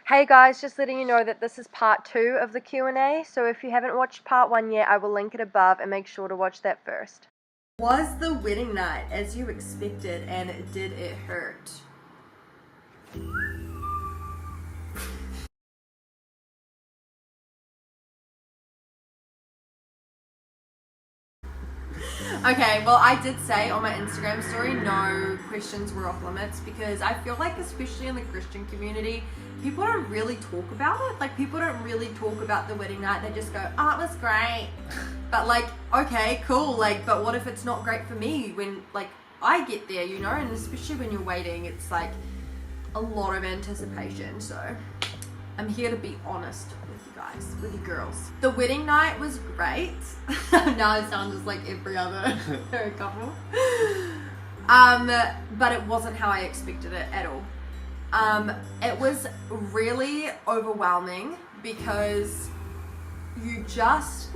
Hey guys, just letting you know that this is part 2 of the Q&A, so if you haven't watched part 1 yet, I will link it above and make sure to watch that first. Was the wedding night as you expected, and did it hurt? Okay, well, I did say on my Instagram story, no questions were off limits, because I feel like, especially in the Christian community, people don't really talk about it. Like, people don't really talk about the wedding night. They just go, oh, it was great. But, like, okay, cool. Like, but what if it's not great for me when, like, I get there, you know? And especially when you're waiting, it's, like, a lot of anticipation. So, I'm here to be honest with you guys, with you girls. The wedding night was great. Now I sound just like every other couple. But it wasn't how I expected it at all. It was really overwhelming because you just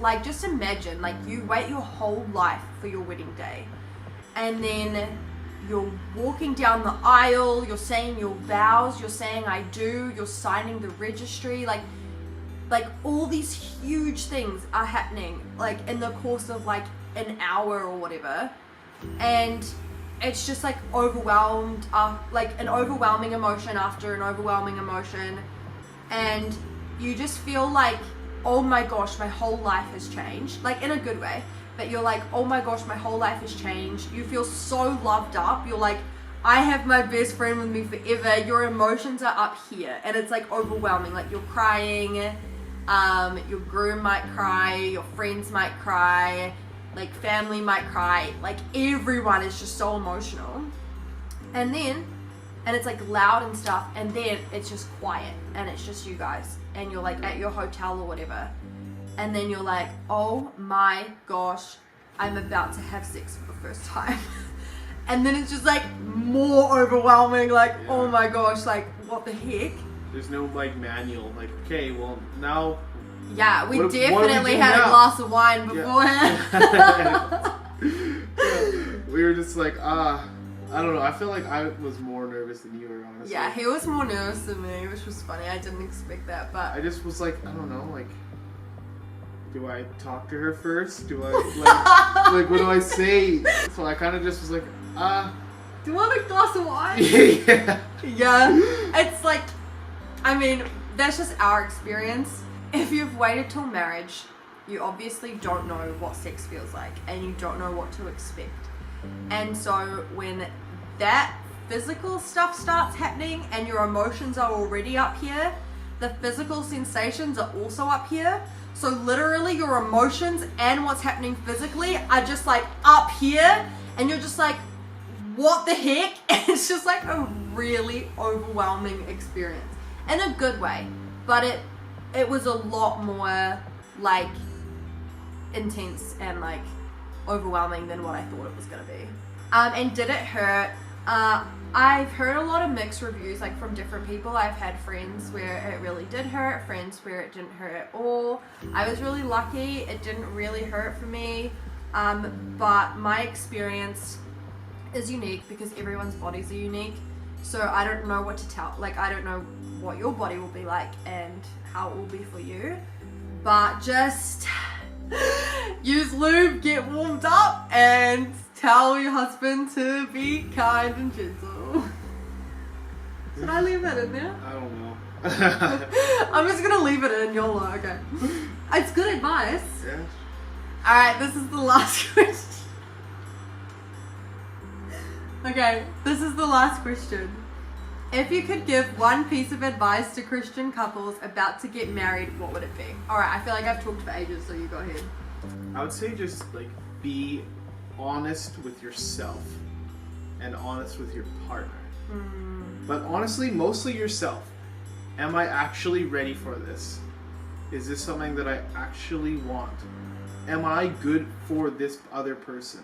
imagine, like, you wait your whole life for your wedding day, and then you're walking down the aisle, you're saying your vows, you're saying I do, you're signing the registry, like all these huge things are happening, like, in the course of like an hour or whatever, and it's just like overwhelmed, like an overwhelming emotion after an overwhelming emotion, and you just feel like, oh my gosh, my whole life has changed, like in a good way, but you're like, oh my gosh, my whole life has changed. You feel so loved up. You're like, I have my best friend with me forever. Your emotions are up here, and it's like overwhelming. Like, you're crying, your groom might cry, your friends might cry, like family might cry, like everyone is just so emotional. And it's like loud and stuff, and then it's just quiet, and it's just you guys, and you're like at your hotel or whatever, and then you're like, oh my gosh, I'm about to have sex for the first time. And then it's just like more overwhelming, like, yeah. Oh my gosh, like, what the heck? There's no like manual, like, okay, well now. Yeah, we definitely had a glass of wine beforehand. Yeah. We were just like, I don't know. I feel like I was more nervous than you were, honestly. Yeah, he was more nervous than me, which was funny. I didn't expect that, but I just was like, I don't know, like, do I talk to her first? Do I like what do I say? So I kind of just was like, do you want a glass of wine? Yeah. Yeah. It's like, I mean, that's just our experience. If you've waited till marriage, you obviously don't know what sex feels like, and you don't know what to expect. And so when that physical stuff starts happening and your emotions are already up here, the physical sensations are also up here. So literally your emotions and what's happening physically are just like up here, and you're just like, what the heck? And it's just like a really overwhelming experience in a good way, but it was a lot more like intense and like overwhelming than what I thought it was gonna be. And did it hurt? I've heard a lot of mixed reviews, like, from different people. I've had friends where it really did hurt, friends where it didn't hurt at all. I was really lucky, it didn't really hurt for me, but my experience is unique because everyone's bodies are unique. So I don't know what to tell, like, I don't know what your body will be like and how it will be for you, but just use lube, get warmed up, and tell your husband to be kind and gentle. Should I leave that in there? I don't know. I'm just gonna leave it in, you'll know, okay. It's good advice. Yeah. Alright, this is the last question. Okay, this is the last question. If you could give one piece of advice to Christian couples about to get married, what would it be? Alright, I feel like I've talked for ages, so you go ahead. I would say just, like, be honest with yourself and honest with your partner. But honestly, mostly yourself. Am I actually ready for this? Is this something that I actually want? Am I good for this other person?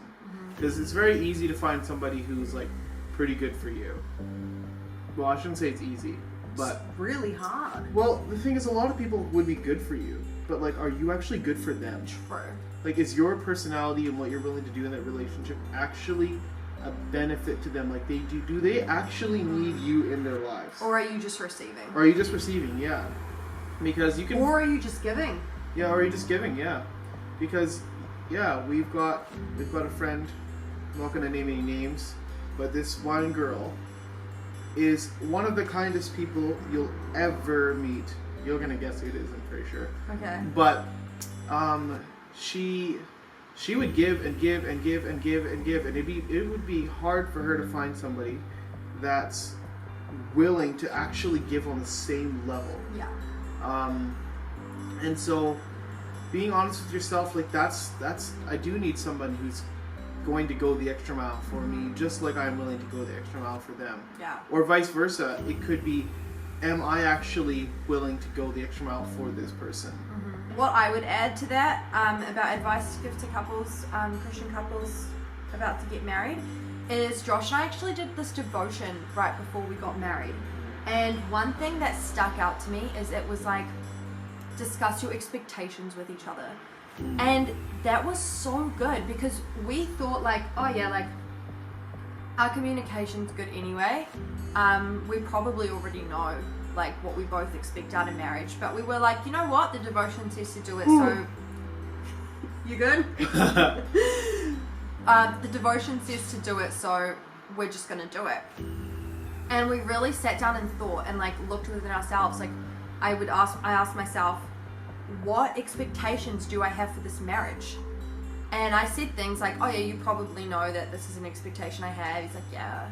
Because it's very easy to find somebody who's, like, pretty good for you. Well, I shouldn't say it's easy, but it's really hard. Well, the thing is, a lot of people would be good for you, but, like, are you actually good for them? True. Like, is your personality and what you're willing to do in that relationship actually a benefit to them? Like, do they actually need you in their lives? Or are you just receiving? Or are you just receiving? Yeah. Because you can... Or are you just giving? Yeah, or are you just giving? Yeah. Because, yeah, we've got a friend, I'm not going to name any names, but this one girl is one of the kindest people you'll ever meet. You're going to guess who it is, I'm pretty sure. Okay. But she would give and give and give and give and give, and it would be hard for her to find somebody that's willing to actually give on the same level. Yeah. And so being honest with yourself, like that's I do need someone who's going to go the extra mile for me, just like I'm willing to go the extra mile for them. Yeah. Or vice versa. It could be, am I actually willing to go the extra mile for this person? Mm-hmm. What I would add to that about advice to give to couples, Christian couples about to get married, is Josh and I actually did this devotion right before we got married. And one thing that stuck out to me is it was like, discuss your expectations with each other. And that was so good because we thought like, oh yeah, like our communication's good anyway. We probably already know like what we both expect out of marriage, but we were like, you know what, the devotion says to do it. So you good? The devotion says to do it, so we're just gonna do it. And we really sat down and thought and like looked within ourselves. Like I asked myself, what expectations do I have for this marriage? And I said things like, oh yeah, you probably know that this is an expectation I have. He's like, yeah.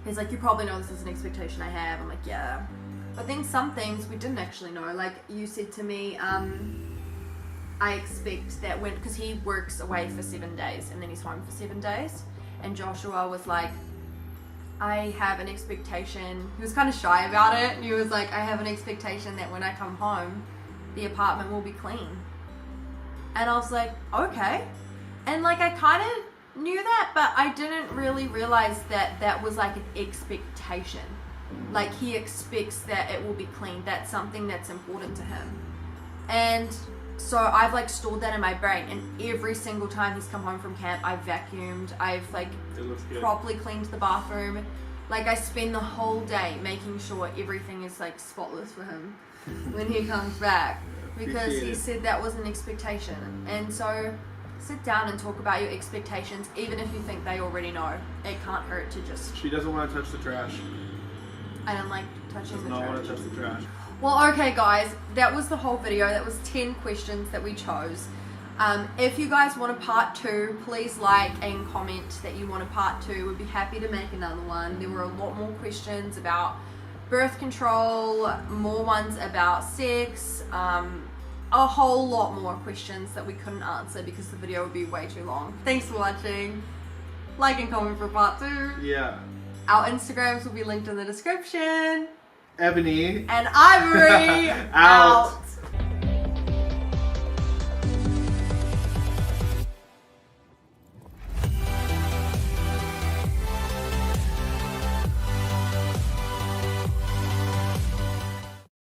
He's like, you probably know this is an expectation I have. I'm like, yeah. But then some things we didn't actually know. Like you said to me, I expect that because he works away for 7 days and then he's home for 7 days. And Joshua was like, I have an expectation. He was kind of shy about it. And he was like, I have an expectation that when I come home, the apartment will be clean. And I was like, okay. And like I kind of knew that, but I didn't really realize that that was like an expectation. Like he expects that it will be clean. That's something that's important to him. And so I've like stored that in my brain, and every single time he's come home from camp, I've vacuumed, I've like properly cleaned the bathroom. Like I spend the whole day making sure everything is like spotless for him when he comes back, because he said that was an expectation. And so sit down and talk about your expectations, even if you think they already know. It can't hurt to just... She doesn't want to touch the trash. I don't like touching the trash. Does not want to touch the trash. Well, okay guys, that was the whole video. That was 10 questions that we chose. If you guys want a part 2, please like and comment that you want a part 2. We'd be happy to make another one. There were a lot more questions about birth control, more ones about sex, a whole lot more questions that we couldn't answer because the video would be way too long. Thanks for watching. Like and comment for part 2. Yeah. Our Instagrams will be linked in the description. Ebony and Ivory out.